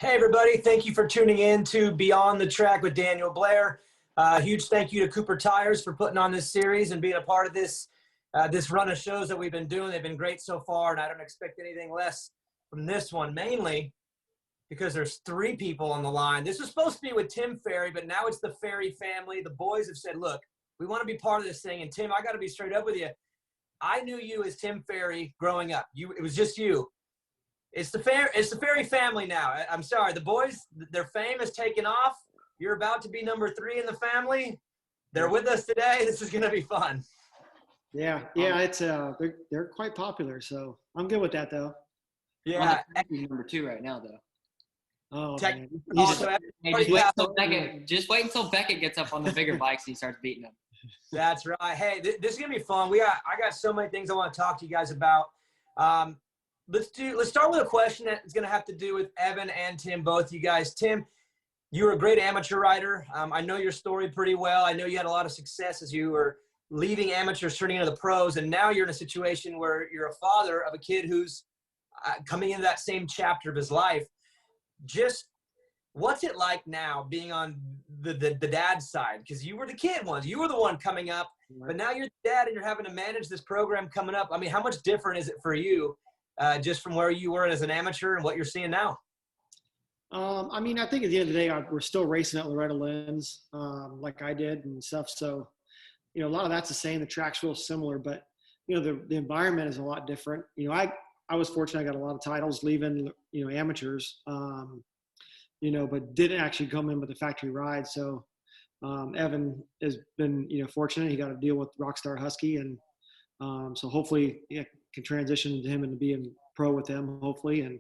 Hey, everybody. Thank you for tuning in to Beyond the Track with Daniel Blair. Huge thank you to Cooper Tires for putting on this series and being a part of this run of shows that we've been doing. They've been great so far, and I don't expect anything less from this one, mainly because there's three people on the line. This was supposed to be with Tim Ferry, but now it's the Ferry family. The boys have said, look, we want to be part of this thing. And Tim, I got to be straight up with you. I knew you as Tim Ferry growing up. It was just you. It's the Ferry family now. I'm sorry. The boys, their fame has taken off. You're about to be number 3 in the family. They're with us today. This is going to be fun. Yeah. It's they're quite popular, so I'm good with that though. Yeah, number 2 right now though. Oh, man. Just wait until Beckett gets up on the bigger bikes and he starts beating them. That's right. Hey, this is gonna be fun. I got so many things I want to talk to you guys about. Let's start with a question that's gonna have to do with Evan and Tim, both you guys. Tim, you were a great amateur rider. I know your story pretty well. I know you had a lot of success as you were leaving amateurs, turning into the pros, and now you're in a situation where you're a father of a kid who's coming into that same chapter of his life. Just what's it like now being on the dad side? Because you were the kid once. You were the one coming up, but now you're the dad and you're having to manage this program coming up. I mean, how much different is it for you just from where you were as an amateur and what you're seeing now? I mean, I think at the end of the day, we're still racing at Loretta Lynn's like I did and stuff. So, a lot of that's the same. The track's real similar, but, the environment is a lot different. I was fortunate. I got a lot of titles leaving, amateurs, but didn't actually come in with a factory ride. So Evan has been, fortunate. He got to deal with Rockstar Husky. And so hopefully can transition to him and being pro with them, hopefully. And,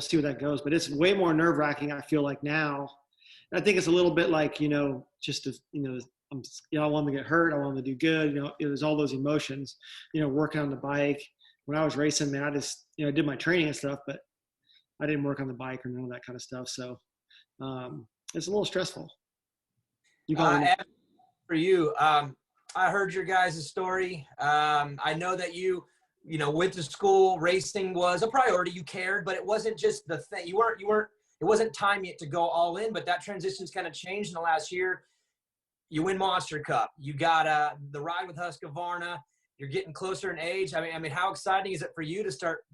see where that goes. But it's way more nerve wracking, I feel like now. And I think it's a little bit like, just to, I want him to get hurt. I want him to do good. It was all those emotions, working on the bike. When I was racing, man, I just, I did my training and stuff, but I didn't work on the bike or none of that kind of stuff. So it's a little stressful. For you, I heard your guys' story. I know that you went to school. Racing was a priority. You cared, but it wasn't just the thing. It wasn't time yet to go all in, but that transition's kind of changed in the last year. You win Monster Cup. You got the ride with Husqvarna. You're getting closer in age. I mean, how exciting is it for you to start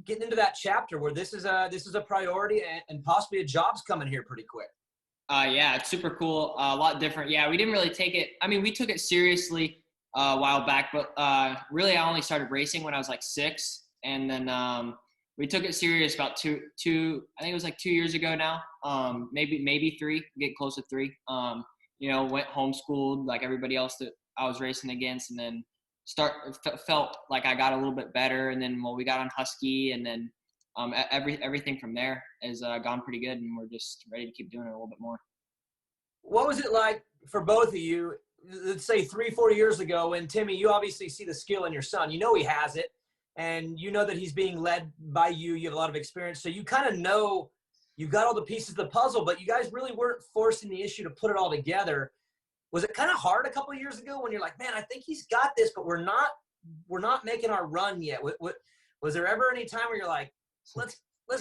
getting into that chapter where this is a priority and possibly a job's coming here pretty quick? Yeah, it's super cool. A lot different. Yeah, we didn't really take it. I mean, we took it seriously a while back, but really I only started racing when I was like 6. And then we took it serious about two, I think it was like 2 years ago now. Maybe 3, get close to 3. Went homeschooled like everybody else that I was racing against, and then felt like I got a little bit better. And then we got on Husky, and then everything from there has gone pretty good, and we're just ready to keep doing it a little bit more. What was it like for both of you, let's say 3-4 years ago, when Timmy, you obviously see the skill in your son, he has it, and you know that he's being led by you. You have a lot of experience, so you kind of know you've got all the pieces of the puzzle, but you guys really weren't forcing the issue to put it all together. Was it kind of hard a couple of years ago when you're like, man, I think he's got this, but we're not making our run yet? Was there ever any time where you're like, let's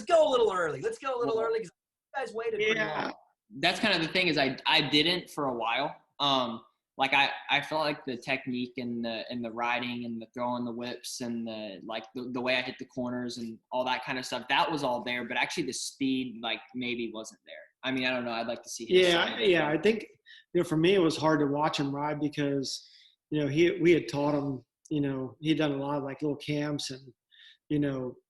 go a little early. Let's go a little early, because you guys waited pretty long. That's kind of the thing, is I didn't for a while. I felt like the technique and the riding and the throwing the whips and the way I hit the corners and all that kind of stuff, that was all there, but actually the speed maybe wasn't there. I mean, I don't know. I'd like to see his side. Yeah. I think, for me, it was hard to watch him ride because, we had taught him, he had done a lot of little camps, and,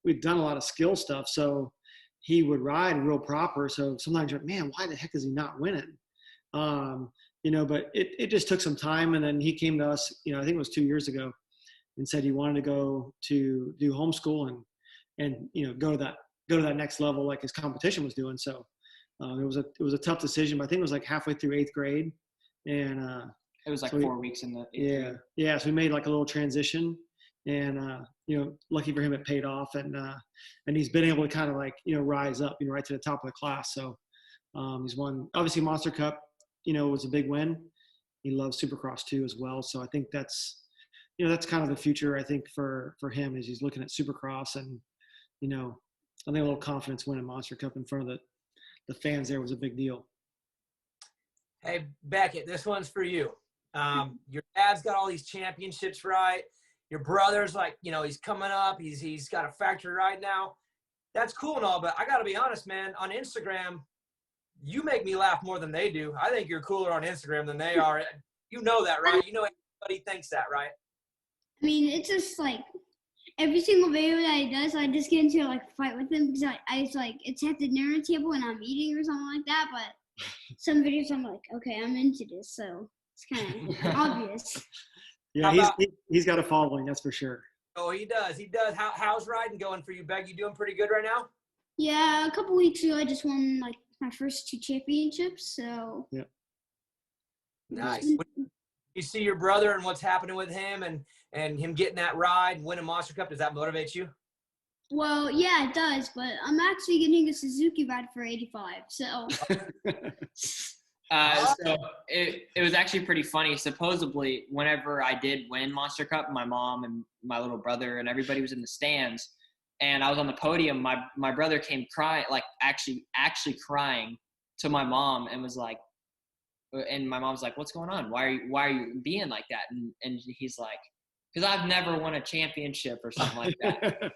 we'd done a lot of skill stuff. So he would ride real proper. So sometimes you're like, man, why the heck is he not winning? But it just took some time. And then he came to us, I think it was 2 years ago, and said he wanted to go to do homeschool and go to that next level like his competition was doing. So it was a tough decision, but I think it was halfway through 8th grade. And it was 4 weeks in the 8th grade. Yeah. So we made a little transition, and lucky for him, it paid off. And he's been able to kind of rise up, right to the top of the class. So he's won, obviously, Monster Cup, was a big win. He loves Supercross too as well. So I think that's kind of the future, I think, for him, is he's looking at Supercross, and, I think a little confidence winning Monster Cup in front of the fans there was a big deal. Hey, Beckett, this one's for you. Your dad's got all these championships, right? Your brother's like, he's coming up. He's got a factory right now. That's cool and all, but I got to be honest, man. On Instagram, you make me laugh more than they do. I think you're cooler on Instagram than they are. You know that, right? Everybody thinks that, right? I mean, it's just like every single video that he does, I just get into like a fight with him because it's like it's at the dinner table and I'm eating or something like that. But some videos I'm like, okay, I'm into this, so it's kind of obvious. Yeah, he's got a following, that's for sure. Oh, he does. He does. How's riding going for you, Beck? You doing pretty good right now? Yeah, a couple weeks ago, I just won like my first 2 championships. So yeah, nice. You see your brother and what's happening with him, and him getting that ride and winning Monster Cup. Does that motivate you? Well, yeah, it does. But I'm actually getting a Suzuki ride for 85. So. So it was actually pretty funny. Supposedly, whenever I did win Monster Cup, my mom and my little brother and everybody was in the stands, and I was on the podium. My brother came crying, like actually crying to my mom, and was like, and my mom's like, "What's going on? Why are you being like that?" And he's like, "Because I've never won a championship or something like that."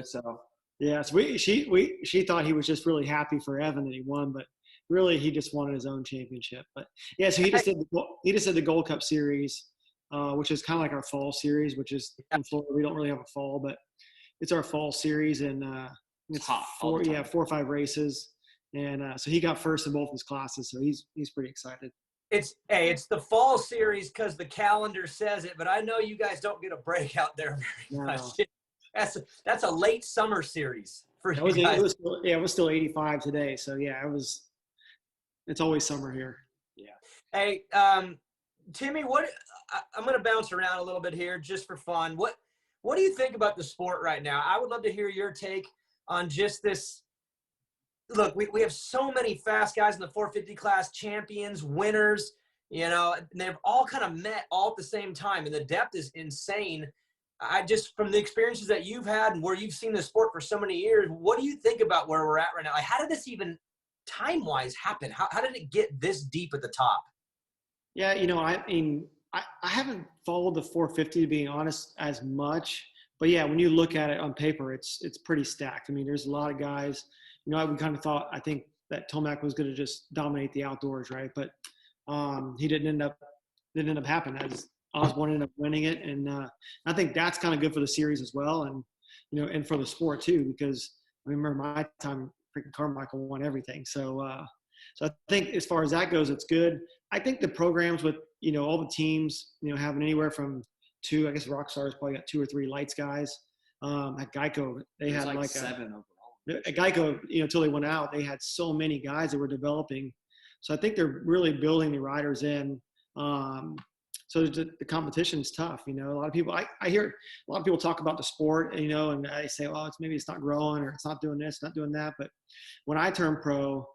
So yeah, so she thought he was just really happy for Evan that he won, but really he just wanted his own championship. But yeah, so he just did the Gold Cup series, which is kind of like our fall series, which is in Florida. We don't really have a fall, but it's our fall series, and it's hot, 4 or 5 races, and so he got first in both his classes, so he's pretty excited. It's the fall series because the calendar says it, but I know you guys don't get a break out there very much. That's a late summer series for you guys. It was still 85 today, so yeah, it's always summer here. Yeah. Hey, Timmy, I'm going to bounce around a little bit here just for fun. What do you think about the sport right now? I would love to hear your take on just this. Look, we have so many fast guys in the 450 class, champions, winners, and they've all kind of met all at the same time, and the depth is insane. From the experiences that you've had and where you've seen the sport for so many years, what do you think about where we're at right now? Like, how did this even time-wise happen? How did it get this deep at the top? Yeah, I mean, I haven't followed the 450 to be honest as much, but yeah, when you look at it on paper, it's pretty stacked. I mean, there's a lot of guys. We kind of thought, I think that Tomac was going to just dominate the outdoors, right? But he didn't end up happening, as Osborne ended up winning it, and I think that's kind of good for the series as well, and and for the sport too, because I remember my time, freaking Carmichael won everything. So I think as far as that goes, it's good. I think the programs with all the teams having anywhere from 2, I guess Rockstar's probably got 2 or 3 lights guys. At Geico, they had like 7 overall. At Geico, until they went out, they had so many guys that were developing. So I think they're really building the riders in. So the competition is tough. A lot of people, I hear a lot of people talk about the sport, and I say, well, maybe it's not growing, or it's not doing this, not doing that. But when I turned pro,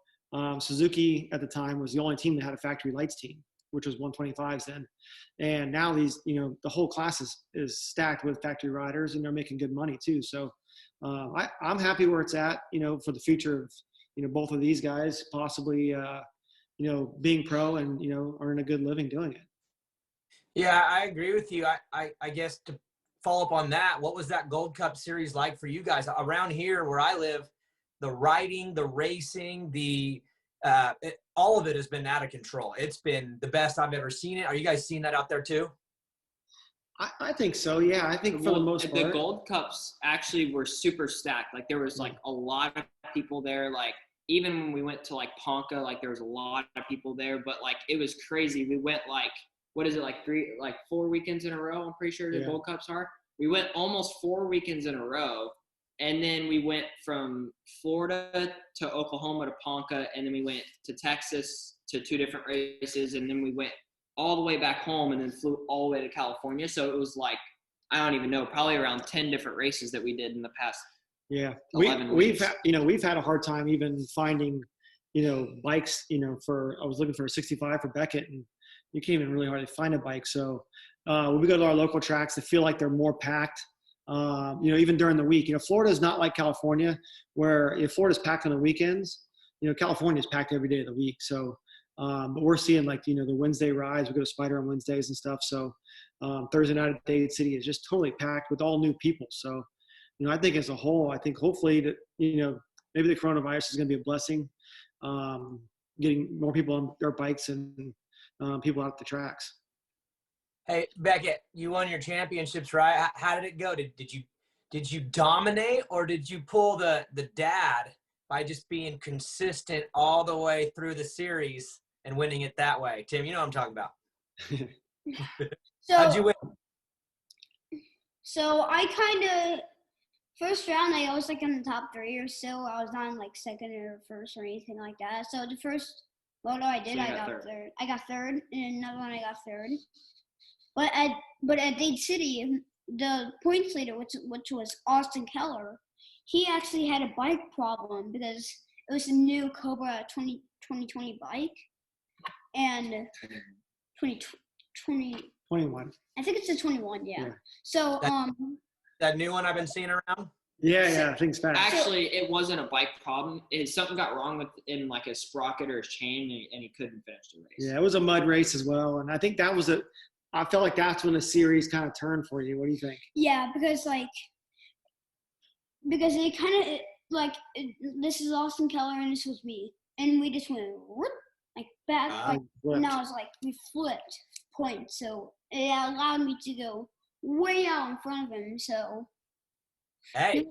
Suzuki at the time was the only team that had a factory lights team, which was 125s then. And now the whole class is stacked with factory riders, and they're making good money too. So I'm happy where it's at, for the future of, both of these guys possibly, being pro and, earning a good living doing it. Yeah, I agree with you. I guess to follow up on that, what was that Gold Cup series like for you guys? Around here where I live, the riding, the racing, all of it has been out of control. It's been the best I've ever seen it. Are you guys seeing that out there too? I think so. Yeah, I think for the most part. The Gold Cups actually were super stacked. Like there was like a lot of people there. Like even when we went to like Ponca, like there was a lot of people there. But like it was crazy. We went like, what is it, like 4 weekends in a row? I'm pretty sure the Gold Cups are. We went almost 4 weekends in a row. And then we went from Florida to Oklahoma to Ponca, and then we went to Texas to 2 different races, and then we went all the way back home and then flew all the way to California. So it was like, I don't even know, probably around 10 different races that we did in the past 11 weeks. We've had a hard time even finding, bikes, I was looking for a 65 for Beckett, and you can't even really hardly find a bike. So when we go to our local tracks, they feel like they're more packed. Even during the week, Florida is not like California where Florida's packed on the weekends. California is packed every day of the week. So, but we're seeing like, the Wednesday rides. We go to Spider on Wednesdays and stuff. So Thursday night at Dade City is just totally packed with all new people. So, I think as a whole, I think hopefully that, maybe the coronavirus is going to be a blessing, getting more people on their bikes and people out at the tracks. Hey, Beckett, you won your championships, right? How did it go? Did you dominate, or did you pull the dad by just being consistent all the way through the series and winning it that way? Tim, you know what I'm talking about. How'd you win? So I kind of, first round, I was like in the top 3 or so. I was not in like second or first or anything like that. So the first moto I did, I got third. I got third, and another one I got third. But at Dade City, the points leader, which was Austin Keller, he actually had a bike problem because it was a new Cobra 2020 bike, and 21. I think it's the 21, yeah. So that new one I've been seeing around. Yeah, I think it's fast. Actually, it wasn't a bike problem. Something got wrong in like a sprocket or his chain, and he couldn't finish the race. Yeah, it was a mud race as well, and I think that was I felt like that's when the series kind of turned for you. What do you think? Yeah, because it kind of like this is Austin Keller and this was me, and we just went whoop, like back, and I was like we flipped points, so it allowed me to go way out in front of him. So hey,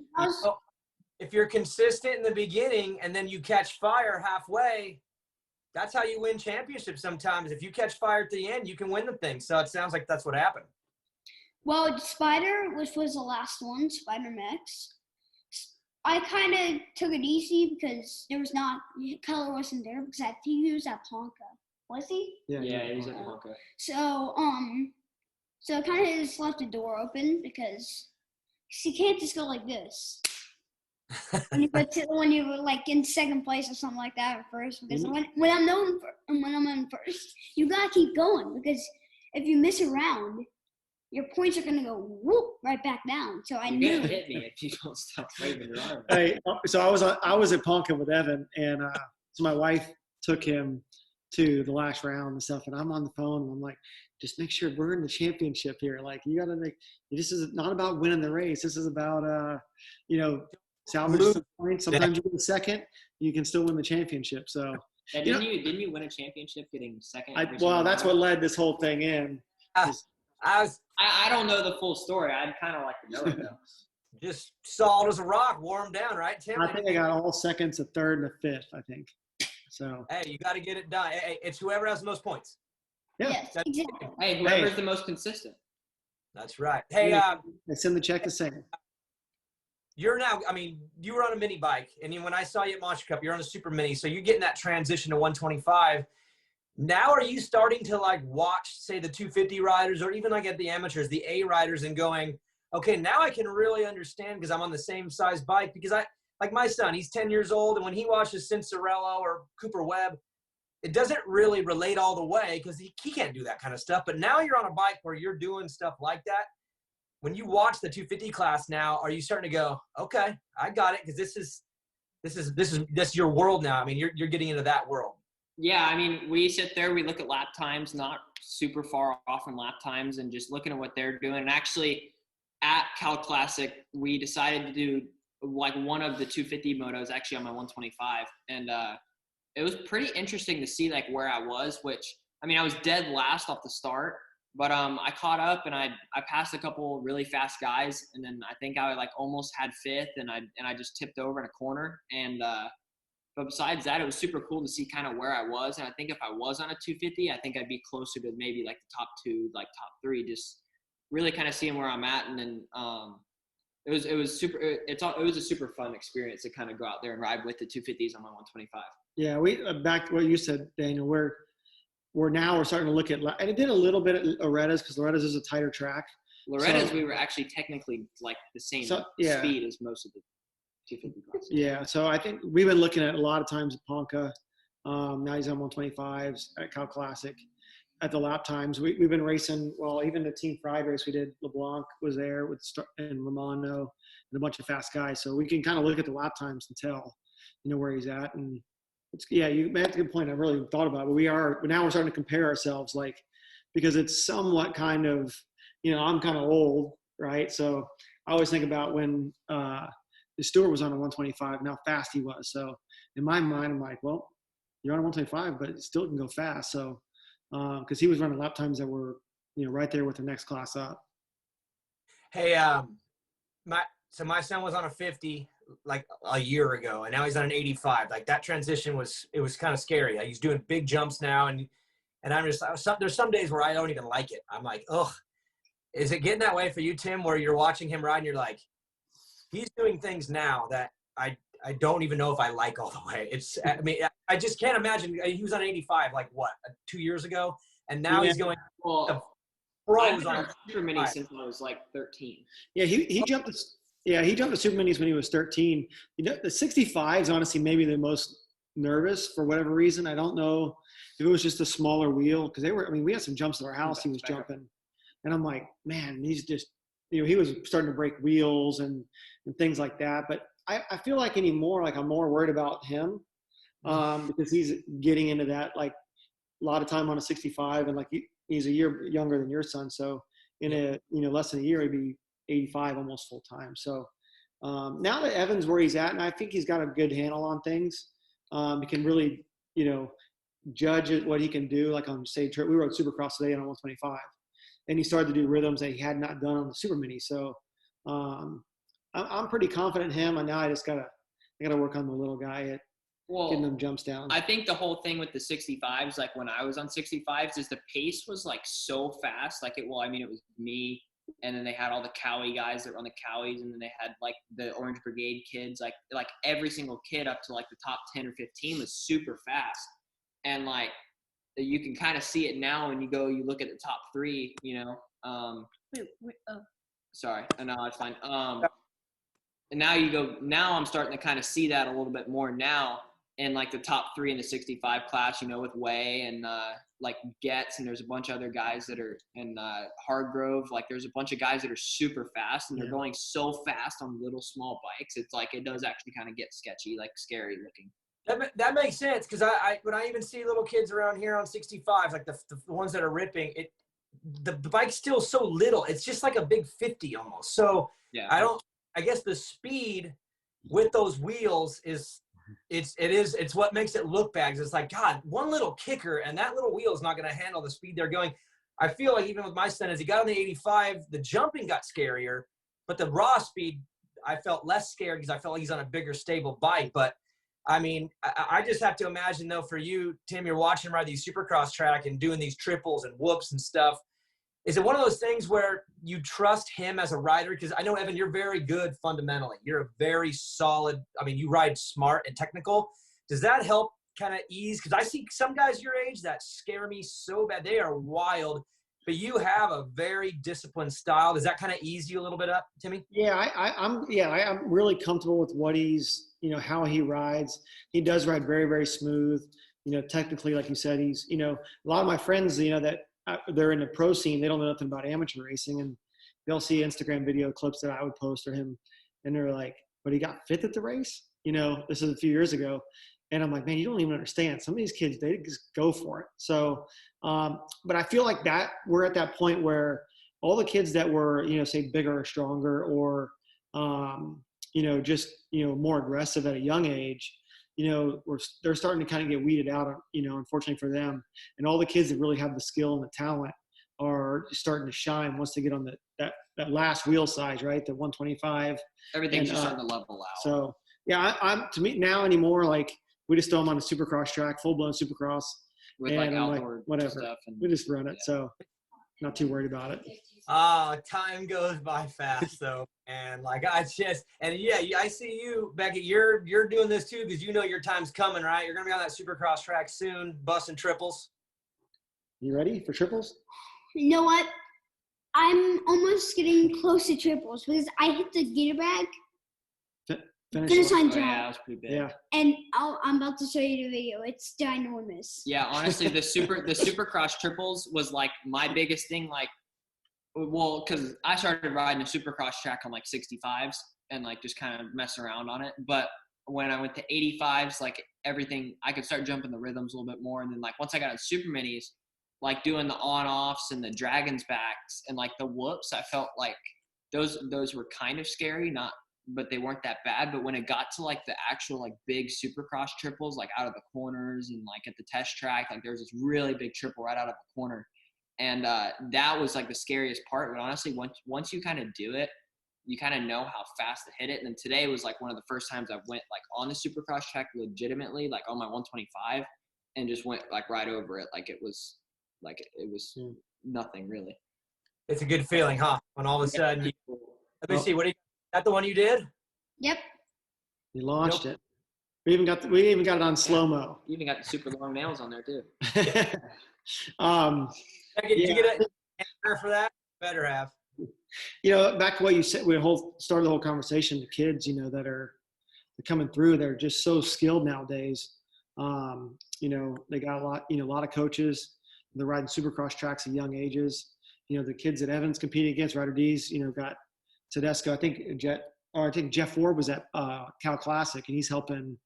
if you're consistent in the beginning and then you catch fire halfway, that's how you win championships sometimes. If you catch fire at the end, you can win the thing. So it sounds like that's what happened. Well, Spider, which was the last one, Spider Max, I kind of took it easy because Keller wasn't there because I think he was at Ponca. Was he? Yeah, he was at Ponca. So I kind of just left the door open because you can't just go like this. when you were like in second place or something like that at first, because when I'm in first, you gotta keep going because if you miss a round, your points are gonna go whoop right back down. So I knew. You're gonna hit me if you don't stop waving your arm. Hey, so I was at Ponca with Evan, and so my wife took him to the last round and stuff, and I'm on the phone and I'm like, just make sure we're in the championship here. Like you gotta this is not about winning the race. This is about salvage some points. Sometimes you get a second, you can still win the championship. So didn't you win a championship getting second? That's what led this whole thing in. I don't know the full story. I'd kind of like to know it though. Just solid as a rock, wore him down, right, Tim? I think I got all seconds, a third, and a fifth. I think. So. Hey, you got to get it done. Hey, it's whoever has the most points. Yeah. Yes, exactly. Hey, whoever's the most consistent. That's right. Hey, they send the check the same. You were on a mini bike, and when I saw you at Monster Cup, you're on a super mini, so you're getting that transition to 125. Now are you starting to like watch, say, the 250 riders, or even like at the amateurs, the A riders, and going, okay, now I can really understand because I'm on the same size bike? Because like my son, he's 10 years old, and when he watches Cincerello or Cooper Webb, it doesn't really relate all the way because he can't do that kind of stuff. But now you're on a bike where you're doing stuff like that. When you watch the 250 class now, are you starting to go, okay, I got it, because this is your world now. I mean, you're getting into that world. Yeah, I mean, we sit there, we look at lap times, not super far off in lap times, and just looking at what they're doing. And actually, at Cal Classic, we decided to do like one of the 250 motos actually on my 125, and it was pretty interesting to see like where I was. Which I mean, I was dead last off the start. But I caught up and I passed a couple really fast guys, and then I think I like almost had fifth, and I just tipped over in a corner. And but besides that, it was super cool to see kind of where I was. And I think if I was on a 250, I think I'd be closer to maybe like the top 2, like top 3, just really kind of seeing where I'm at. And then it was a super fun experience to kind of go out there and ride with the 250s on my 125. Yeah, we back to what you said, Daniel. We're starting to look at, and it did a little bit at Loretta's because Loretta's is a tighter track. Loretta's, we were actually technically like the same speed as most of the 250 classes. Yeah, so I think we've been looking at a lot of times at Ponca. Now he's on 125s at Cal Classic. At the lap times, we've been racing. Well, even the Team Fried race we did, LeBlanc was there and Romano and a bunch of fast guys. So we can kind of look at the lap times and tell, where he's at. And That's a good point. I really thought about it. But now we're starting to compare ourselves, like, because it's somewhat kind of, I'm kind of old, right? So I always think about when Stewart was on a 125 and how fast he was. So in my mind, I'm like, well, you're on a 125, but it still can go fast. So because he was running lap times that were, right there with the next class up. Hey, my son was on a 50 like a year ago, and now he's on an 85. Like that transition was kind of scary. Like, he's doing big jumps now, and I'm just there's some days where I don't even like it. I'm like, ugh. Is it getting that way for you, Tim, where you're watching him ride and you're like, he's doing things now that I don't even know if I like all the way. I just can't imagine. He was on 85 like what, 2 years ago, and now he's going. I've been on Super Mini since I was like 13. Yeah, he jumped to Super Minis when he was 13. The 65s, honestly, maybe the most nervous for whatever reason. I don't know if it was just a smaller wheel, because we had some jumps at our house. He was jumping, and I'm like, man, he's just, he was starting to break wheels and things like that. But I feel like anymore, like I'm more worried about him because he's getting into that, like a lot of time on a 65, and like he's a year younger than your son. So in less than a year, he'd be 85 almost full time. So now that Evan's where he's at, and I think he's got a good handle on things, he can really, judge what he can do. Like on, say, we rode Supercross today on a 125, and he started to do rhythms that he had not done on the Super Mini. So I'm pretty confident in him, and now I gotta work on the little guy at getting them jumps down. I think the whole thing with the 65s, like when I was on 65s, is the pace was like so fast. Like it was me, and then they had all the Cowie guys that were on the Cowies, and then they had like the Orange Brigade kids. Like every single kid up to like the top 10 or 15 was super fast. And like you can kind of see it now when you look at the top three, Sorry, no, it's fine. And now I'm starting to kind of see that a little bit more now. And like the top three in the 65 class, with Way and like Getz, and there's a bunch of other guys that are in Hardgrove. Like there's a bunch of guys that are super fast, and they're going so fast on little small bikes. It's like it does actually kind of get sketchy, like scary looking. That makes sense, because when I even see little kids around here on 65s, like the ones that are ripping, the bike's still so little. It's just like a big 50 almost. So yeah, I guess the speed with those wheels it's what makes it look bad. It's like, God, one little kicker and that little wheel is not going to handle the speed they're going. I feel like even with my son, as he got on the 85, the jumping got scarier, but the raw speed, I felt less scared because I felt like he's on a bigger, stable bike. But I mean, I just have to imagine though, for you, Tim, you're watching him ride these Supercross track and doing these triples and whoops and stuff. Is it one of those things where you trust him as a rider? Because I know, Evan, you're very good fundamentally. You're a very solid, you ride smart and technical. Does that help kind of ease? Because I see some guys your age that scare me so bad. They are wild, but you have a very disciplined style. Does that kind of ease you a little bit up, Timmy? Yeah, I'm really comfortable with what he's, how he rides. He does ride very, very smooth. Technically, like you said, he's, a lot of my friends, that they're in the pro scene, they don't know nothing about amateur racing, and they'll see Instagram video clips that I would post or him, and they're like, but he got fifth at the race? This is a few years ago. And I'm like, man, you don't even understand. Some of these kids, they just go for it. So, but I feel like that we're at that point where all the kids that were, say bigger or stronger or, just, more aggressive at a young age, they're starting to kind of get weeded out, unfortunately for them. And all the kids that really have the skill and the talent are starting to shine once they get on that last wheel size, right? The 125. Everything's just starting to level out. So yeah, to me now anymore, like we just throw them on a Supercross track, full blown Supercross, with like outdoor whatever stuff, and we just run it. Yeah. So not too worried about it. Time goes by fast though, and like I see you, Beckett. You're doing this too because your time's coming, right? You're gonna be on that Supercross track soon, busting triples. You ready for triples? You know what? I'm almost getting close to triples because I hit the gear bag. Finish line track. Yeah, that was pretty big. Yeah. And I'm about to show you the video. It's ginormous. Yeah, honestly, the Supercross triples was like my biggest thing. Like, well, because I started riding a Supercross track on like 65s and like just kind of mess around on it. But when I went to 85s, like everything, I could start jumping the rhythms a little bit more. And then like once I got on super minis, like doing the on-offs and the dragons backs and like the whoops, I felt like those were kind of scary, but they weren't that bad. But when it got to like the actual like big supercross triples, like out of the corners and like at the test track, like there was this really big triple right out of the corner. And that was like the scariest part. But honestly, once you kind of do it, you kind of know how fast to hit it. And then today was like one of the first times I went like on the supercross track legitimately, like on my 125, and just went like right over it. Like it was nothing really. It's a good feeling, huh? When all of a sudden, let me see. Is that the one you did? Yep. We launched it. We even got it on slow mo. You even got the super long nails on there too. Did you get an answer for that? Better have. Back to what you said, started the whole conversation. The kids, that are coming through, they're just so skilled nowadays. They got a lot of coaches. They're riding supercross tracks at young ages. The kids that Evan's competing against, Rider D's, got Tedesco. I think Jeff Ford was at Cal Classic, and he's helping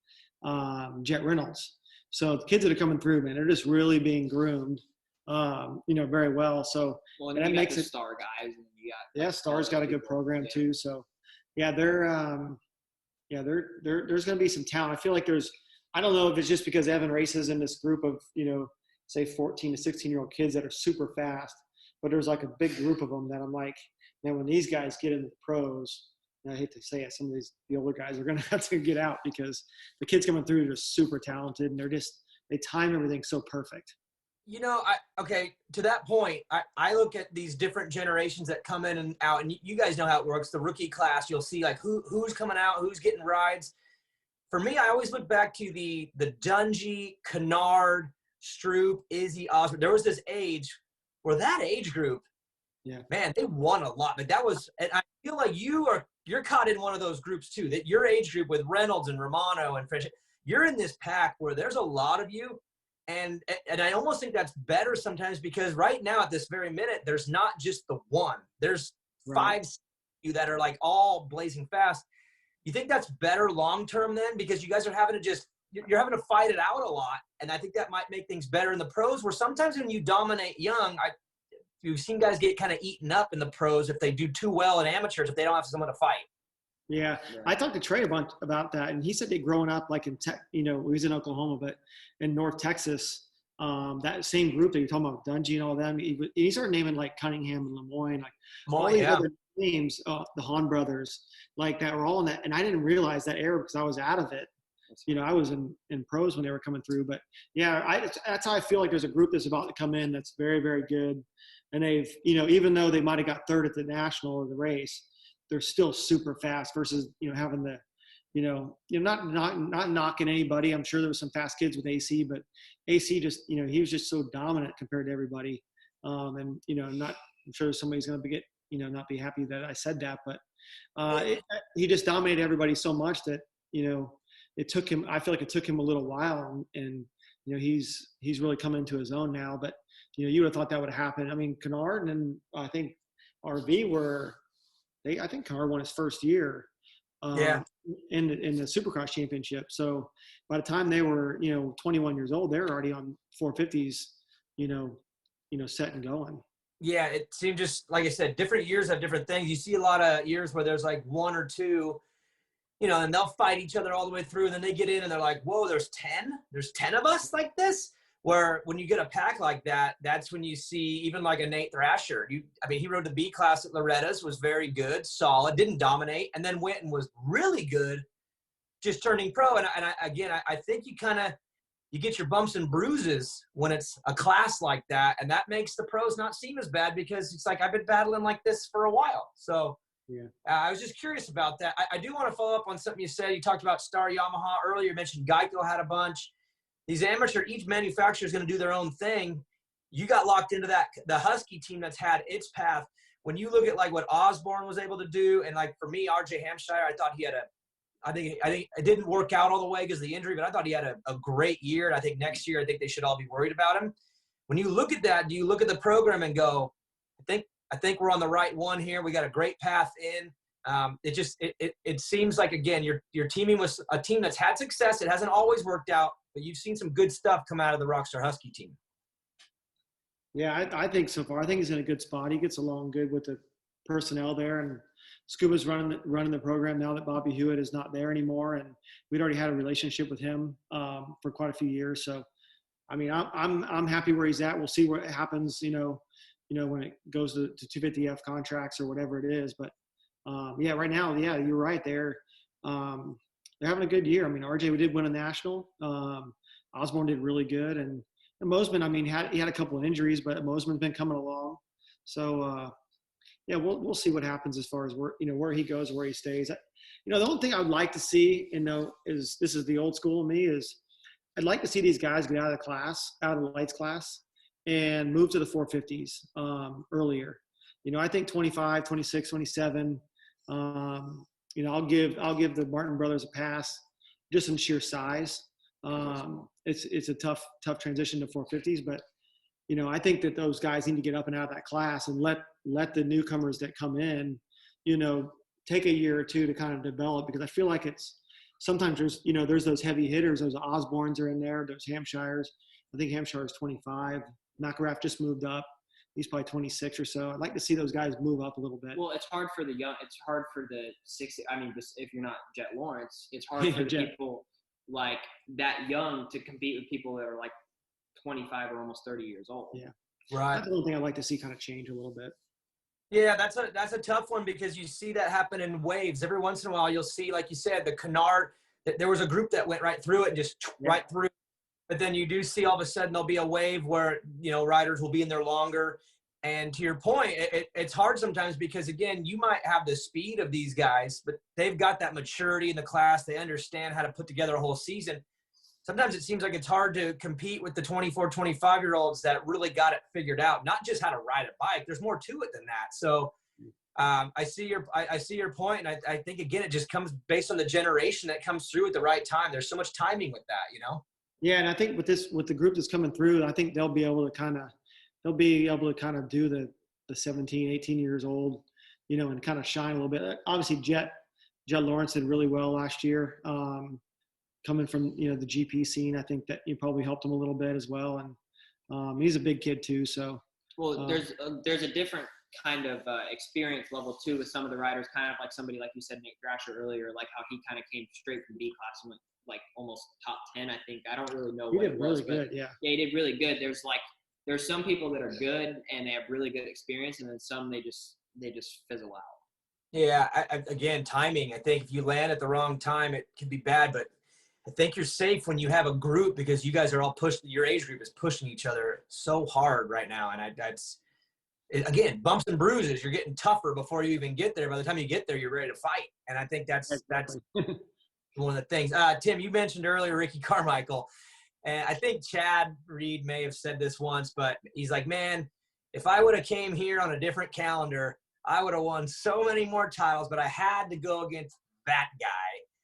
Jet Reynolds. So the kids that are coming through, man, they're just really being groomed, very well. So and that makes it star guys. And you got Star's got a good program too. So there's going to be some talent. I feel like I don't know if it's just because Evan races in this group of say 14 to 16-year-old kids that are super fast, but there's like a big group of them that I'm like, man, when these guys get into the pros, and I hate to say it, some of the older guys are going to have to get out because the kids coming through are super talented, and they time everything so perfect. To that point, I look at these different generations that come in and out, and you guys know how it works. The rookie class, you'll see like who's coming out, who's getting rides. For me, I always look back to the Dungey, Kennard, Stroop, Izzy, Osborne. There was this age where that age group, man, they won a lot. But that was, and I feel like you're caught in one of those groups too. That your age group with Reynolds and Romano and French, you're in this pack where there's a lot of you. And I almost think that's better sometimes because right now at this very minute, there's not just the one. There's 5 of you that are like all blazing fast. You think that's better long-term then? Because you guys are having to you're having to fight it out a lot. And I think that might make things better in the pros where sometimes when you dominate young, you've seen guys get kind of eaten up in the pros if they do too well in amateurs, if they don't have someone to fight. Yeah. I talked to Trey a bunch about that, and he said they'd grown up like in he was in Oklahoma, but in North Texas, that same group that you're talking about, Dungey and all them, he started naming like Cunningham and Lemoyne, like all these other names, the Hahn brothers, like that were all in that. And I didn't realize that era because I was out of it. I was in pros when they were coming through, but that's how I feel like there's a group that's about to come in that's very, very good. And they've, even though they might've got third at the national or the race, they're still super fast versus, having the, not knocking anybody. I'm sure there was some fast kids with AC, but AC just, he was just so dominant compared to everybody. I'm sure somebody's going to not be happy that I said that, but he just dominated everybody so much that, it took him, I feel like it took him a little while and he's really come into his own now, but you would have thought that would have happened. I mean, Kennard and I think RV I think Kennard won his first year in the Supercross championship. So by the time they were, 21 years old, they're already on 450s, set and going. Yeah. It seemed just, like I said, different years have different things. You see a lot of years where there's like 1 or 2, and they'll fight each other all the way through. And then they get in and they're like, whoa, there's 10 of us like this. Where when you get a pack like that, that's when you see even like a Nate Thrasher. He rode the B class at Loretta's, was very good, solid, didn't dominate, and then went and was really good, just turning pro. And I think you get your bumps and bruises when it's a class like that, and that makes the pros not seem as bad because it's like I've been battling like this for a while. So I was just curious about that. I do want to follow up on something you said. You talked about Star Yamaha earlier. You mentioned Geico had a bunch. These each manufacturer is going to do their own thing. You got locked into the Husky team that's had its path. When you look at like what Osborne was able to do, and like for me, RJ Hampshire, I thought he had I think it didn't work out all the way because of the injury, but I thought he had a great year. And I think next year, I think they should all be worried about him. When you look at that, do you look at the program and go, I think we're on the right one here. We got a great path in. It seems like, again, you're teaming with a team that's had success. It hasn't always worked out, but you've seen some good stuff come out of the Rockstar Husky team. Yeah, I think so far. I think he's in a good spot. He gets along good with the personnel there, and Scuba's running the program now that Bobby Hewitt is not there anymore, and we'd already had a relationship with him for quite a few years. So, I mean, I'm happy where he's at. We'll see what happens, when it goes to 250F contracts or whatever it is. But yeah, right now, yeah, you're right. They're having a good year. I mean, RJ did win a national. Osborne did really good, and Mosman, I mean, he had a couple of injuries, but Mosman's been coming along. So yeah, we'll see what happens as far as where he goes, where he stays. The only thing I would like to see, is this is the old school of me, is I'd like to see these guys get out of the lights class, and move to the 450s earlier. I think 25, 26, 27. I'll give the Martin brothers a pass just in sheer size. It's a tough transition to 450s, but I think that those guys need to get up and out of that class and let the newcomers that come in, take a year or two to kind of develop, because I feel like it's sometimes there's those heavy hitters, those Osbornes are in there, those Hampshires. I think Hampshire is 25. McGrath just moved up. He's probably 26 or so. I'd like to see those guys move up a little bit. Well, it's hard for the young. It's hard for the 60. I mean, if you're not Jet Lawrence, it's hard for the people like that young to compete with people that are like 25 or almost 30 years old. Yeah, right. That's the one thing I'd like to see kind of change a little bit. Yeah, that's a tough one, because you see that happen in waves. Every once in a while, you'll see, like you said, the Canard. There was a group that went right through it, and just right through. But then you do see all of a sudden there'll be a wave where, riders will be in there longer. And to your point, it's hard sometimes, because, again, you might have the speed of these guys, but they've got that maturity in the class. They understand how to put together a whole season. Sometimes it seems like it's hard to compete with the 24, 25-year-olds that really got it figured out, not just how to ride a bike. There's more to it than that. So I see your point, and I think, again, it just comes based on the generation that comes through at the right time. There's so much timing with that, Yeah, and I think with the group that's coming through, I think they'll be able to kind of do the 17, 18 years old, and kind of shine a little bit. Obviously, Jet Lawrence did really well last year. Coming from the GP scene, I think that you probably helped him a little bit as well, and he's a big kid too. So there's a different kind of experience level too with some of the riders, kind of like somebody like you said, Nick Grasher earlier, like how he kind of came straight from B class and went like almost top 10. I think I don't really know what it was, really good. Yeah, he did really good. There's some people that are good and they have really good experience, and then some they just fizzle out. Yeah, again, timing. I think if you land at the wrong time, it can be bad, but I think you're safe when you have a group, because you guys are all pushing. Your age group is pushing each other so hard right now, and again, bumps and bruises. You're getting tougher before you even get there. By the time you get there, you're ready to fight, and I think that's one of the things. Tim, you mentioned earlier Ricky Carmichael, and I think Chad Reed may have said this once, but he's like, man, if I would have came here on a different calendar, I would have won so many more titles, but I had to go against that guy.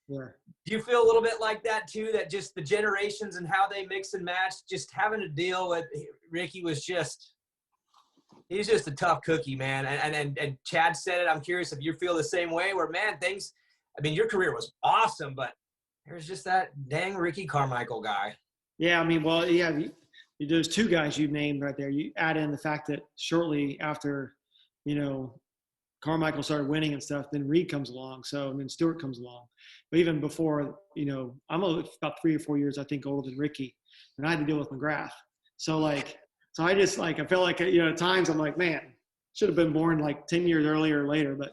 Yeah. Do you feel a little bit like that too, that just the generations and how they mix and match, just having to deal with Ricky he's just a tough cookie, man. And Chad said it. I'm curious if you feel the same way, where, man, your career was awesome, but there's just that dang Ricky Carmichael guy. Yeah. I mean, well, yeah, there's two guys you named right there. You add in the fact that shortly after, Carmichael started winning and stuff, then Reed comes along. And then Stewart comes along. But even before, I'm about 3 or 4 years, I think, older than Ricky, and I had to deal with McGrath. So I just I feel like, at times I'm like, man, should have been born like 10 years earlier or later. But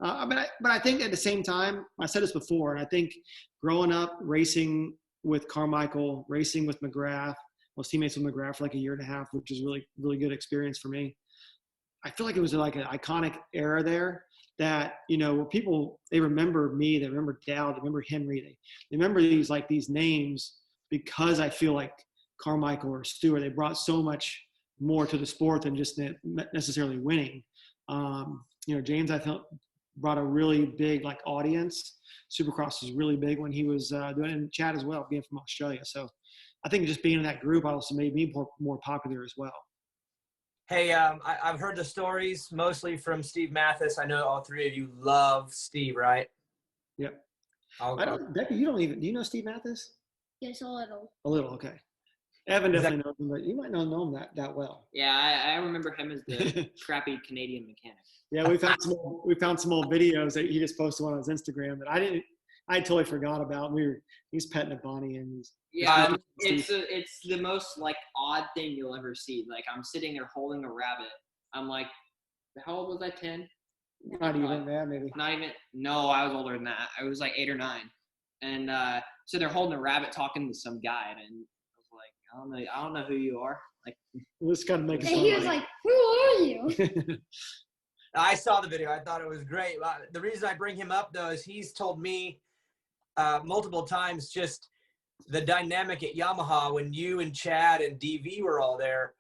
I think at the same time, I said this before, and I think growing up racing with Carmichael, racing with McGrath, I was teammates with McGrath for like a year and a half, which was really, really good experience for me. I feel like it was like an iconic era there that, people, they remember me, they remember Dowd, they remember Henry, they remember these names, because I feel like Carmichael or Stewart, they brought so much more to the sport than just necessarily winning. James, I felt, brought a really big audience. Supercross was really big when he was doing it, and Chad as well, being from Australia. So I think just being in that group also made me more popular as well. Hey, I've heard the stories mostly from Steve Mathis. I know all three of you love Steve, right? Yep. I'll, Becky, you don't even, do you know Steve Mathis? Yes, a little. A little, okay. Evan Is that- definitely knows him, but you might not know him that well. Yeah, I remember him as the crappy Canadian mechanic. Yeah, we found some old videos that he just posted on his Instagram that I totally forgot about. He's petting a bunny and Yeah, it's the most like odd thing you'll ever see. Like I'm sitting there holding a rabbit. I'm like, how old was I? 10? not even that, maybe. Not even. No, I was older than that. I was like 8 or 9, and so they're holding a rabbit talking to some guy, and I was like, I don't know who you are. Like This kind of makes And he was like, "Who are you?" I saw the video. I thought it was great. The reason I bring him up, though, is he's told me multiple times just the dynamic at Yamaha when you and Chad and DV were all there.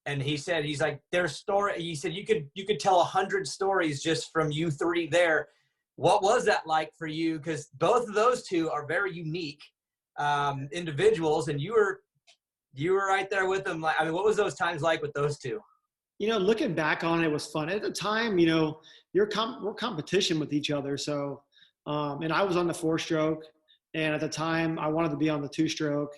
And he's like, their story, he said, you could tell 100 stories just from you three there. What was that like for you? Because both of those two are very unique individuals, and you were right there with them. I mean, what was those times like with those two? Looking back on it, it was fun. At the time, we're competition with each other. So, and I was on the 4-stroke, and at the time I wanted to be on the 2-stroke.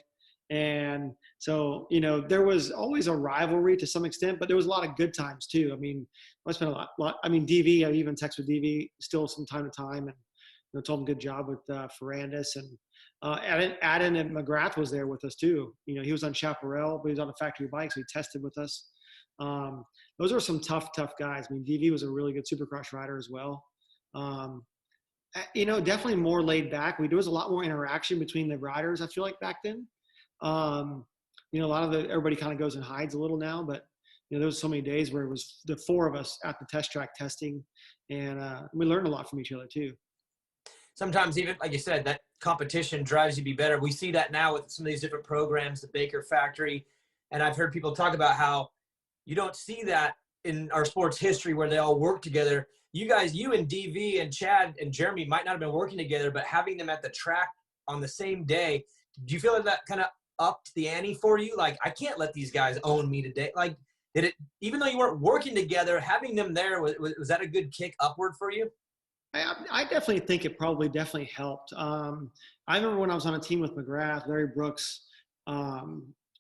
And so, there was always a rivalry to some extent, but there was a lot of good times too. I mean, I spent a lot. I mean, DV, I even text with DV still from time to time, and told him good job with Ferrandis, and Adam and McGrath was there with us too. He was on Chaparral, but he was on a factory bike, so he tested with us. Those are some tough guys. I mean, DV was a really good Supercross rider as well. Definitely more laid back. There was a lot more interaction between the riders, I feel like, back then. A lot of everybody kind of goes and hides a little now, but there was so many days where it was the 4 of us at the test track testing, and we learned a lot from each other too. Sometimes even, like you said, that competition drives you to be better. We see that now with some of these different programs, the Baker Factory, and I've heard people talk about how you don't see that in our sports history where they all work together. You guys, you and DV and Chad and Jeremy might not have been working together, but having them at the track on the same day, do you feel like that kind of upped the ante for you? Like, I can't let these guys own me today. Like, did it, even though you weren't working together, having them there, was that a good kick upward for you? I definitely think it definitely helped. I remember when I was on a team with McGrath, Larry Brooks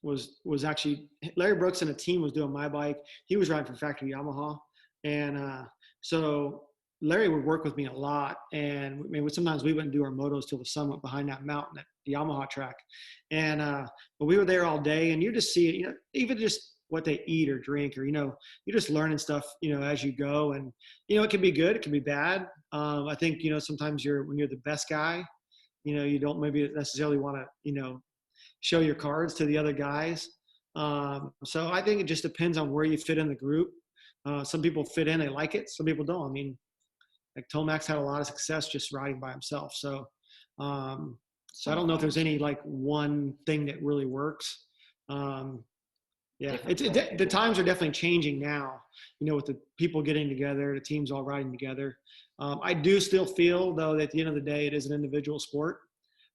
was actually, Larry Brooks and a team was doing my bike. He was riding for Factory Yamaha. And so Larry would work with me a lot. And sometimes we wouldn't do our motos till the sun went behind that mountain at the Yamaha track. And but we were there all day, and you just see it, even just what they eat or drink, or you're just learning stuff as you go. And it can be good, it can be bad. I think sometimes when you're the best guy, you don't maybe necessarily want to show your cards to the other guys. So I think it just depends on where you fit in the group. Some people fit in, they like it. Some people don't. I mean, like Tomax had a lot of success just riding by himself. So I don't know if there's any like one thing that really works. Yeah, the times are definitely changing now, with the people getting together, the teams all riding together. I do still feel, though, that at the end of the day, it is an individual sport.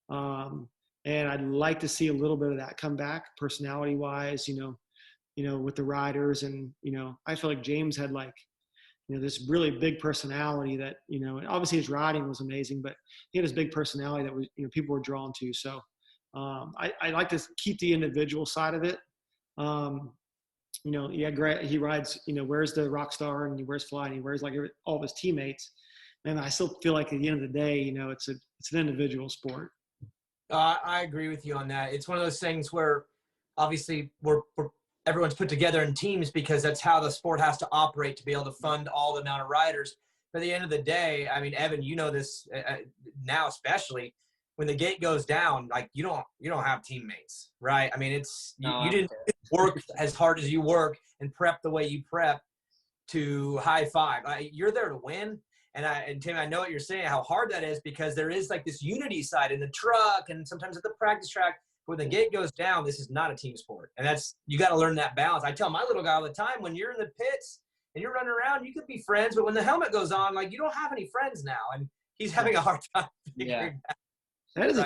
And I'd like to see a little bit of that come back personality-wise, with the riders. And, I feel like James had this really big personality that, and obviously his riding was amazing, but he had this big personality that was, people were drawn to. So I like to keep the individual side of it. He rides, wears the Rockstar, and he wears Fly, and he wears all of his teammates. And I still feel like at the end of the day, it's an individual sport. I agree with you on that. It's one of those things where obviously everyone's put together in teams because that's how the sport has to operate to be able to fund all the amount of riders. But at the end of the day, I mean, Evan, this now, especially when the gate goes down, like you don't have teammates, right? I mean, you didn't work as hard as you work and prep the way you prep to high five. You're there to win. And Tim, I know what you're saying, how hard that is, because there is like this unity side in the truck and sometimes at the practice track. When the gate goes down, this is not a team sport. And you got to learn that balance. I tell my little guy all the time, when you're in the pits and you're running around, you could be friends, but when the helmet goes on, like you don't have any friends now. And he's having a hard time figuring that. That is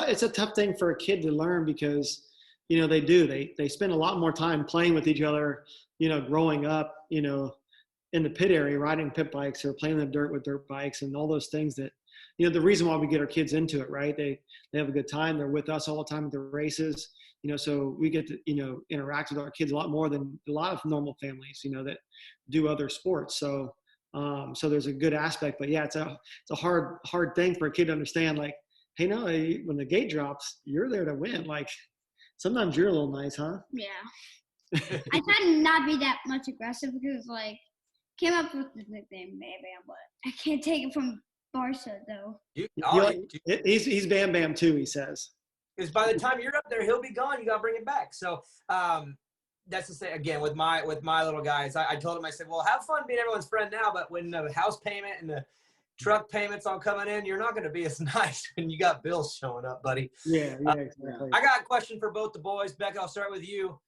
it's a tough thing for a kid to learn, because they spend a lot more time playing with each other growing up, in the pit area, riding pit bikes or playing in the dirt with dirt bikes and all those things that, the reason why we get our kids into it, right? They have a good time. They're with us all the time at the races, so we get to, interact with our kids a lot more than a lot of normal families, that do other sports. So there's a good aspect, but yeah, it's a hard thing for a kid to understand. Like, hey, no, when the gate drops, you're there to win. Like, sometimes you're a little nice, huh? Yeah. I try to not be that much aggressive because, like, came up with the nickname Bam Bam, but I can't take it from Barca, though. He's Bam Bam too, he says. Because by the time you're up there, he'll be gone. You got to bring him back. So that's the same, again, with my little guys. I told him, I said, well, have fun being everyone's friend now, but when the house payment and the truck payments all coming in, you're not going to be as nice when you got bills showing up, buddy. Yeah, exactly. I got a question for both the boys. Beckett, I'll start with you.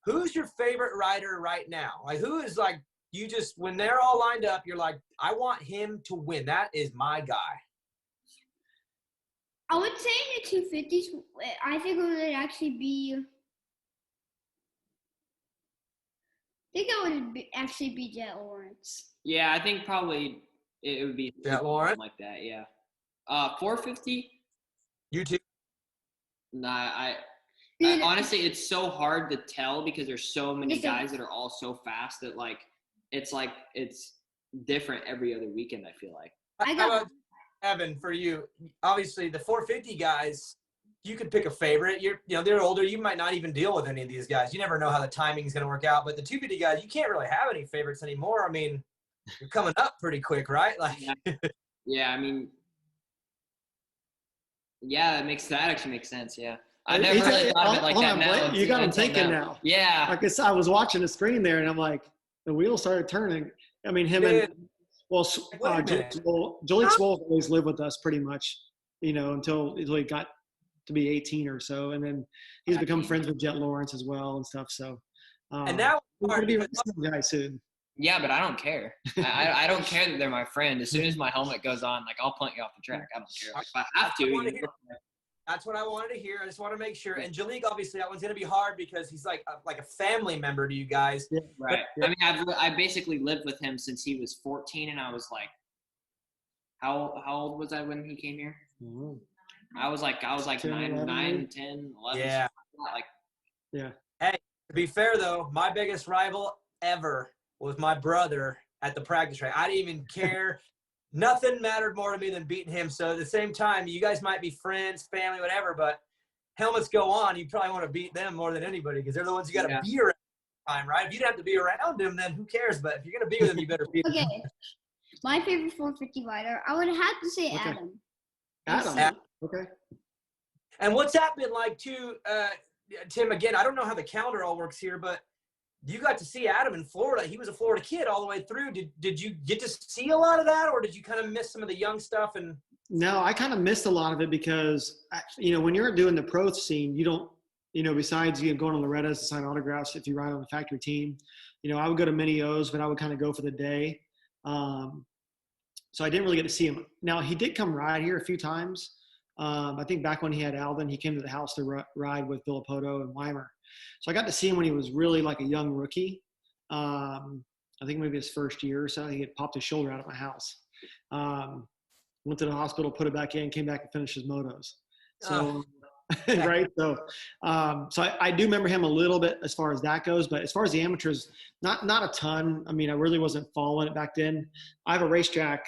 Who's your favorite rider right now? Like, who is, like, you just, when they're all lined up, you're like, I want him to win. That is my guy. I would say in the 250s, I think it would actually be, actually be Jet Lawrence. Yeah, I think probably it would be Jet Lawrence like that. Yeah. 450. You too. Nah, I honestly, it's so hard to tell because there's so many guys that are all so fast that it's different every other weekend. I feel like. How about Evan, for you? Obviously, the 450 guys, you could pick a favorite. They're older. You might not even deal with any of these guys. You never know how the timing is going to work out. But the 250 guys, you can't really have any favorites anymore. I mean, you're coming up pretty quick, right? Like, yeah. I mean, yeah, that actually makes sense. Yeah. I never really thought of it like that now. You got him thinking now. Yeah. Like I was watching the screen there, and I'm like, the wheels started turning. I mean, him and Jaleel Swoll always lived with us pretty much, until he got to be 18 or so, and then he's become friends with Jet Lawrence as well and stuff. So, and now we're going to be racing guy soon. Yeah, but I don't care. I don't care that they're my friend. As soon as my helmet goes on, like, I'll punt you off the track. I don't care. If I have to. That's what I wanted to hear. I just want to make sure. And Jaleel, obviously, that one's going to be hard because he's like a family member to you guys. Yeah, right. But, I mean, I basically lived with him since he was 14, and I was like, how old was I when he came here? Mm-hmm. I was like 10, 9, 10, 11. Yeah. Yeah. Hey, to be fair though, my biggest rival ever was my brother at the practice track. I didn't even care. Nothing mattered more to me than beating him. So at the same time, you guys might be friends, family, whatever, but helmets go on. You probably want to beat them more than anybody because they're the ones you got to be around all the time, right? If you don't have to be around them, then who cares? But if you're going to be with them, you better beat them. Okay. My favorite 450 rider, I would have to say Adam. Adam. Okay. And what's that been like too, Tim? Again, I don't know how the calendar all works here, but you got to see Adam in Florida. He was a Florida kid all the way through. Did you get to see a lot of that, or did you kind of miss some of the young stuff? And no, I kind of missed a lot of it because when you're doing the pro scene, you don't, besides going to Loretta's to sign autographs if you ride on the factory team, I would go to mini O's, but I would kind of go for the day. So I didn't really get to see him. Now he did come ride here a few times. I think back when he had Alden, he came to the house to ride with Villapoto and Weimer. So I got to see him when he was really like a young rookie. I think maybe his first year or so. He had popped his shoulder out at my house. Went to the hospital, put it back in, came back and finished his motos. So, right. So I do remember him a little bit as far as that goes, but as far as the amateurs, not a ton. I mean, I really wasn't following it back then. I have a racetrack.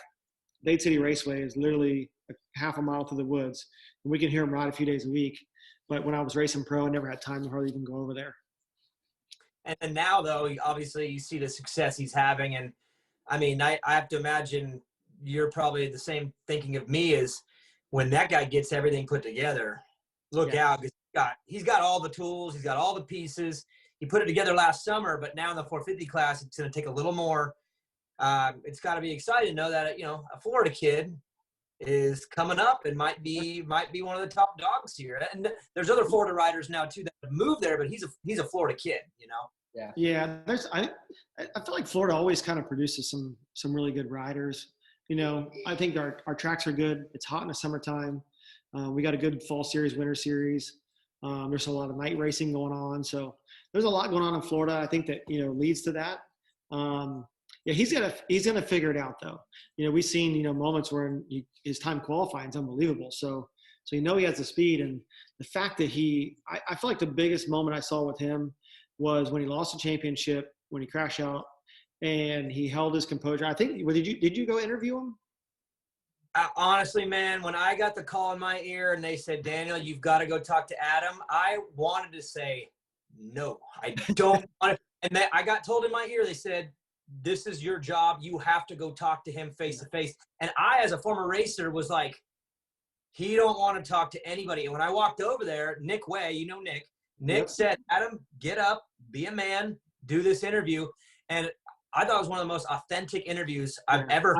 Dade City Raceway is literally half a mile through the woods, and we can hear him ride a few days a week. But when I was racing pro, I never had time to hardly even go over there. And now, though, obviously you see the success he's having. And, I mean, I have to imagine you're probably the same thinking of me as when that guy gets everything put together. Look out. He's got all the tools. He's got all the pieces. He put it together last summer, but now in the 450 class, it's going to take a little more. It's got to be exciting to know that, a Florida kid is coming up and might be one of the top dogs here. And there's other Florida riders now too that have moved there, but he's a Florida kid, Yeah. Yeah. I feel like Florida always kind of produces some really good riders. I think our tracks are good. It's hot in the summertime. We got a good fall series, winter series. There's a lot of night racing going on. So there's a lot going on in Florida. I think that, leads to that. Yeah, he's gonna figure it out though. We've seen, moments where his time qualifying is unbelievable. So he has the speed, and the fact that I feel like the biggest moment I saw with him was when he lost the championship, when he crashed out, and he held his composure. I think, did you go interview him? Honestly, man, when I got the call in my ear and they said, Daniel, you've got to go talk to Adam, I wanted to say, no, I don't want to. And then I got told in my ear, they said, this is your job. You have to go talk to him face to face. And I, as a former racer, was like, he don't want to talk to anybody. And when I walked over there, Nick Way, Nick said, Adam, get up, be a man, do this interview. And I thought it was one of the most authentic interviews I've ever.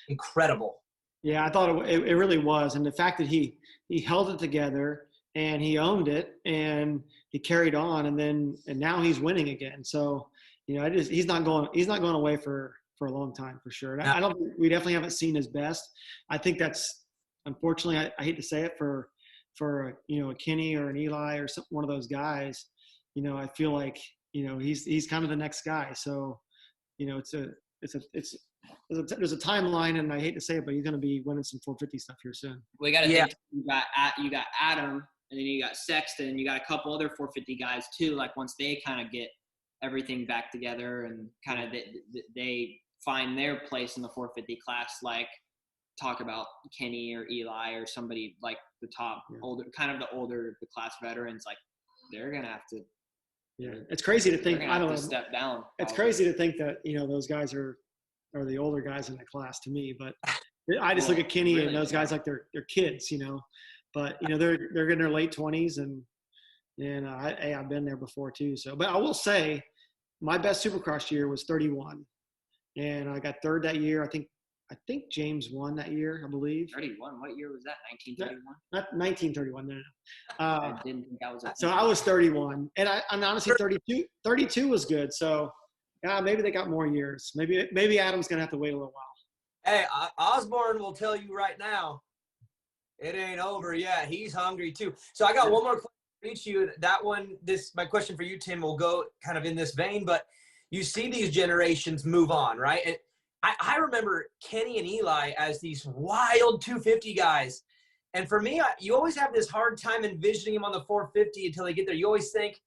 Incredible. Yeah, I thought it really was. And the fact that he held it together and he owned it and he carried on, and now he's winning again. So, he's not going away for a long time for sure. And we definitely haven't seen his best. I think that's, unfortunately, I hate to say it, for a Kenny or an Eli or one of those guys, I feel like, he's kind of the next guy. So, there's a timeline, and I hate to say it, but he's going to be winning some 450 stuff here soon. We got to think you got Adam, and then you got Sexton, and you got a couple other 450 guys too. Like once they kind of get everything back together and kind of they find their place in the 450 class, like talk about Kenny or Eli or somebody like the top older class veterans, like they're going to have to. Yeah, it's crazy to think. I don't know. Step down. It's crazy to think that those guys are the older guys in the class to me. But I just look at Kenny and those guys like they're kids, But they're in their late 20s, and I've been there before too. So, but I will say, my best Supercross year was 31, and I got third that year. I think James won that year, I believe. 31. What year was that? 1931. Not 1931. No. I didn't think that was. So I was 31, and I'm honestly 32. 32 was good. So maybe they got more years. Maybe Adam's gonna have to wait a little while. Hey, Osborne will tell you right now, it ain't over yet. He's hungry too. So I got one more question for each of you. That one, my question for you, Tim, will go kind of in this vein. But you see these generations move on, right? And I remember Kenny and Eli as these wild 250 guys. And for me, you always have this hard time envisioning them on the 450 until they get there. You always think,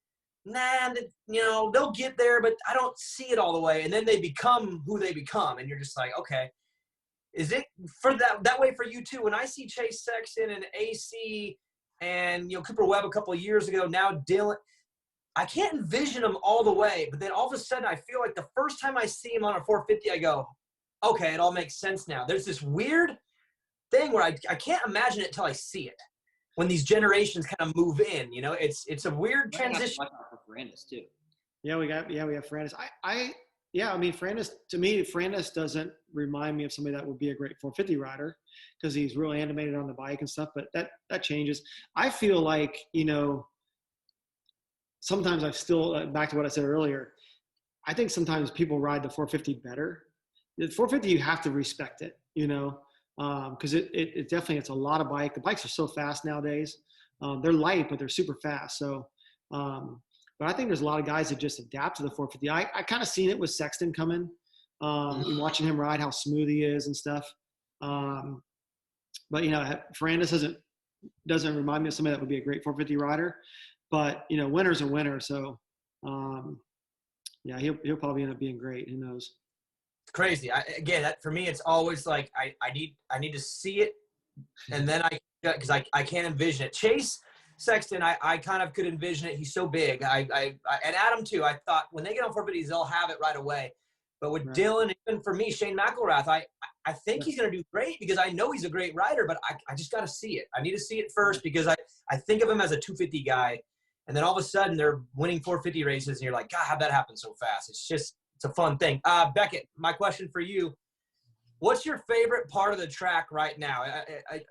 nah, they'll get there, but I don't see it all the way. And then they become who they become. And you're just like, okay, is it for that way for you too? When I see Chase Sexton and AC and, Cooper Webb a couple of years ago, now Dylan, I can't envision them all the way. But then all of a sudden I feel like the first time I see him on a 450, I go, okay, it all makes sense now. There's this weird thing where I can't imagine it till I see it. When these generations kind of move in, it's a weird transition. Watch out for Ferrandis too. Yeah, we have Ferrandis. Ferrandis, to me, Ferrandis doesn't remind me of somebody that would be a great 450 rider because he's really animated on the bike and stuff, but that changes. I feel like, sometimes I still, back to what I said earlier, I think sometimes people ride the 450 better. The 450, you have to respect it, because it definitely, it's a lot of bike. The bikes are so fast nowadays. They're light, but they're super fast. So, but I think there's a lot of guys that just adapt to the 450. I kind of seen it with Sexton coming, and watching him ride, how smooth he is and stuff. But Ferrandis doesn't remind me of somebody that would be a great 450 rider. But winner's a winner. So, he'll probably end up being great. Who knows? It's crazy. For me, it's always like I need to see it, and then because I can't envision it. Chase Sexton, I kind of could envision it. He's so big. And Adam too. I thought when they get on 450s, they'll have it right away. But with Dylan, even for me, Shane McElrath, I think he's going to do great because I know he's a great rider, but I just got to see it. I need to see it first because I think of him as a 250 guy, and then all of a sudden they're winning 450 races, and you're like, God, how'd that happen so fast? It's a fun thing. Beckett, my question for you, what's your favorite part of the track right now?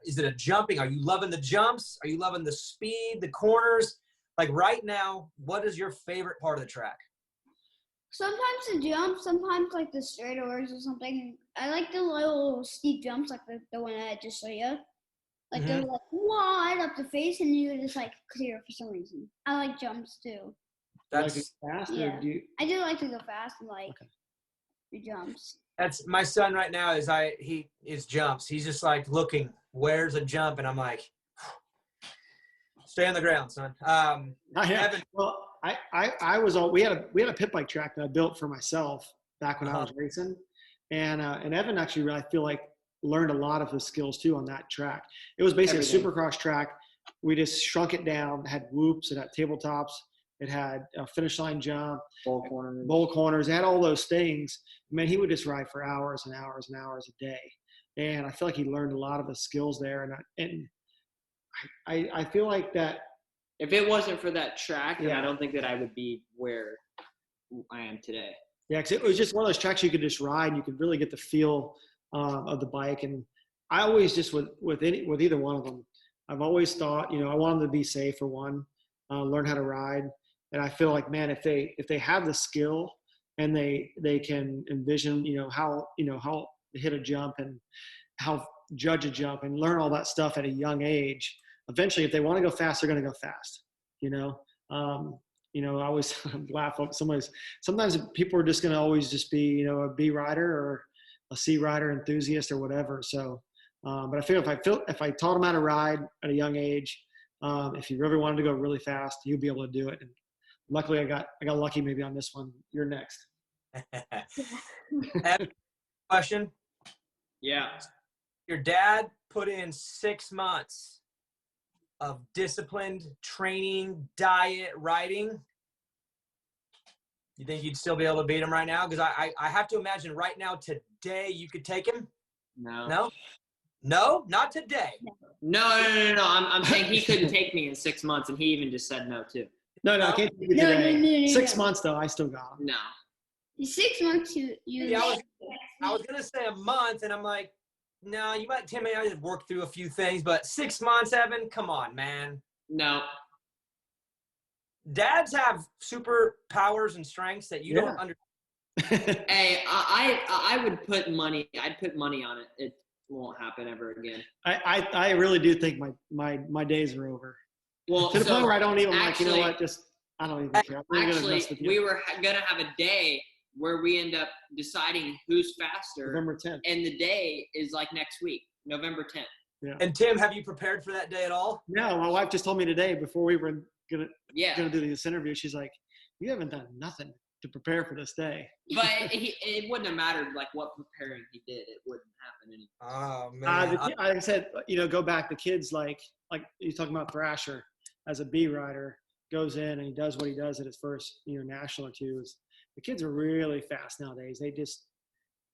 Is it a jumping? Are you loving the jumps? Are you loving the speed, the corners? Like right now, what is your favorite part of the track? Sometimes the jumps, sometimes like the straightaways or something. I like the little steep jumps like the one I just showed you. Like they're like wide up the face, and you just like clear for some reason. I like jumps too. That's fast. Yeah. Or do you, I do like to go fast and like the jumps. that's my son right now. He jumps. He's just like looking. Where's a jump? And I'm like, stay on the ground, son. Evan, well, I was all we had a pit bike track that I built for myself back when I was racing, and Evan actually I feel like learned a lot of his skills too on that track. It was basically a supercross track. We just shrunk it down. It had whoops. It had tabletops. It had a finish line jump, bowl corners. It had all those things. Man, he would just ride for hours and hours and hours a day. And I feel like he learned a lot of the skills there. And I feel like that. If it wasn't for that track, then I don't think that I would be where I am today. Yeah, because it was just one of those tracks you could just ride. And you could really get the feel of the bike. And I always just with either one of them, I've always thought, I want them to be safe for one, learn how to ride. And I feel like, man, if they have the skill and they can envision, how to hit a jump and how judge a jump and learn all that stuff at a young age, eventually, if they want to go fast, they're going to go fast. I always laugh at sometimes people are just going to always just be, a B rider or a C rider enthusiast or whatever. So, but I feel if I taught them how to ride at a young age, if you really wanted to go really fast, you'd be able to do it. And luckily I got lucky maybe on this one. You're next. Question. Yeah. Your dad put in 6 months of disciplined training, diet, riding. You think you'd still be able to beat him right now? Because I have to imagine right now, today, you could take him? No. No? Not today? No. I'm saying he couldn't take me in 6 months, and he even just said no, too. No, I can't take you today. No. 6 months, though, I still got him. No. 6 months, Yeah, I was going to say a month, and I'm like, no, you might, Tim, I just work through a few things, but 6 months, Evan, come on, man. No. Dads have superpowers and strengths that you don't understand. Hey, I would put money. I'd put money on it. It won't happen ever again. I really do think my days are over. Well, to the point where I don't even actually, like, you know what? Just I don't even care. Actually, we were gonna have a day where we end up deciding who's faster. November 10th. And the day is like next week, November 10th. Yeah. And Tim, have you prepared for that day at all? No, my wife just told me today before we were gonna do this interview. She's like, "You haven't done nothing to prepare for this day." But it wouldn't have mattered like what preparing he did. It wouldn't happen anymore. Oh man! Like I said, go back. The kids like you're talking about Thrasher as a B rider goes in and he does what he does at his first national or two. The kids are really fast nowadays. They just,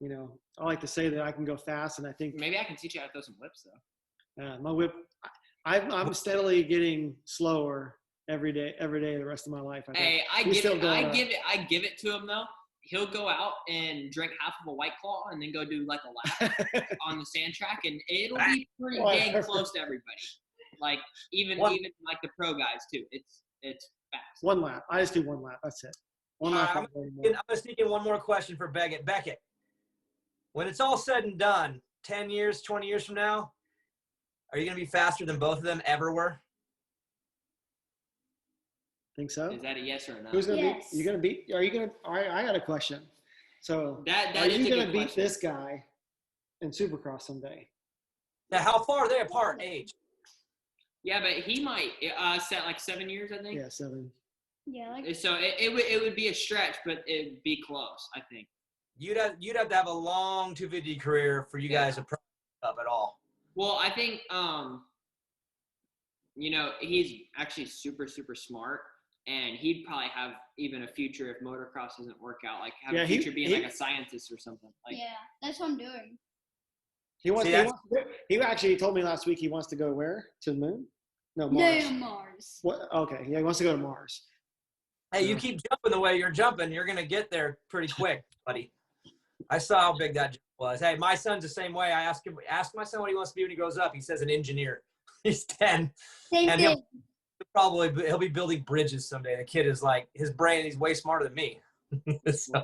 I like to say that I can go fast, and I think maybe I can teach you how to throw some whips though. My whip, I'm steadily getting slower every day the rest of my life. I give it to him though. He'll go out and drink half of a White Claw and then go do like a lap on the sand track, and it'll be pretty dang close to everybody. Like even like the pro guys too. It's fast. One lap. I just do one lap. That's it. One lap. I'm going to sneak in one more question for Beckett. Beckett, when it's all said and done, 10 years, 20 years from now, are you going to be faster than both of them ever were? Think so? Is that a yes or a no? Who's going to beat? You going to beat? Are you going to? All right, I got a question. So, are you going to beat this guy in Supercross someday? Now, how far are they apart in age? Yeah, but he might set like 7 years, I think. Yeah, 7. Yeah. So it would be a stretch, but it'd be close, I think. You'd have to have a long 250 career for you guys to up at all. Well, I think he's actually super, super smart, and he'd probably have even a future if motocross doesn't work out. Like have a future being like a scientist or something. Like, yeah, that's what I'm doing. He actually told me last week he wants to go where? To the moon? No, Mars. No, Mars. What? Okay, yeah, he wants to go to Mars. Hey, you keep jumping the way you're jumping, you're going to get there pretty quick, buddy. I saw how big that jump was. Hey, my son's the same way. I ask my son what he wants to be when he grows up. He says an engineer. He's 10. Same and thing. he'll be building bridges someday. The kid is like, his brain, he's way smarter than me. So,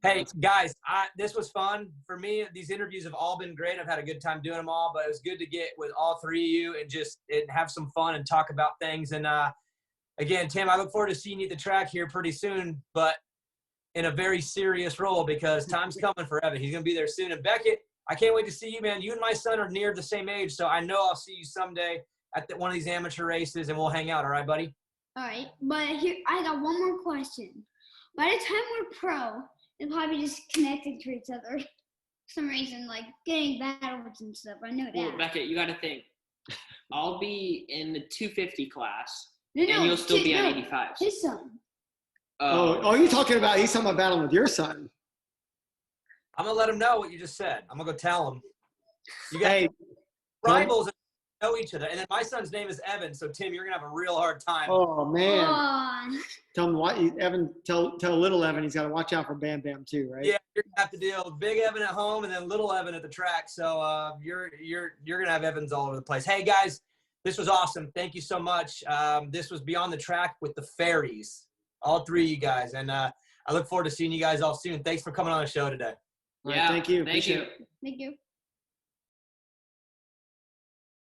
Hey, guys, this was fun. For me, these interviews have all been great. I've had a good time doing them all, but it was good to get with all three of you and just have some fun and talk about things. And again, Tim, I look forward to seeing you at the track here pretty soon, but in a very serious role because time's coming for Evan. He's going to be there soon. And Beckett, I can't wait to see you, man. You and my son are near the same age, so I know I'll see you someday at one of these amateur races, and we'll hang out. All right, buddy? All right, but here I got one more question. By the time we're pro, they'll probably just connected to each other for some reason, like getting battles and stuff. I know that. Well, Beckett, you got to think. I'll be in the 250 class, No, and you'll still be on 85. His son. You're talking about, he's talking about battling with your son. I'm going to let him know what you just said. I'm going to go tell him. You guys Hey, rivals know each other. And then my son's name is Evan, so Tim, you're going to have a real hard time. oh man. Oh, Tell him Evan, tell little Evan he's got to watch out for Bam Bam too, right? Yeah, you're going to have to deal with big Evan at home and then little Evan at the track. So you're going to have Evans all over the place. Hey, guys, this was awesome. Thank you so much. This was Beyond the Track with the Ferries, all three of you guys. And I look forward to seeing you guys all soon. Thanks for coming on the show today. All right, thank you. Thank you. Appreciate it. thank you.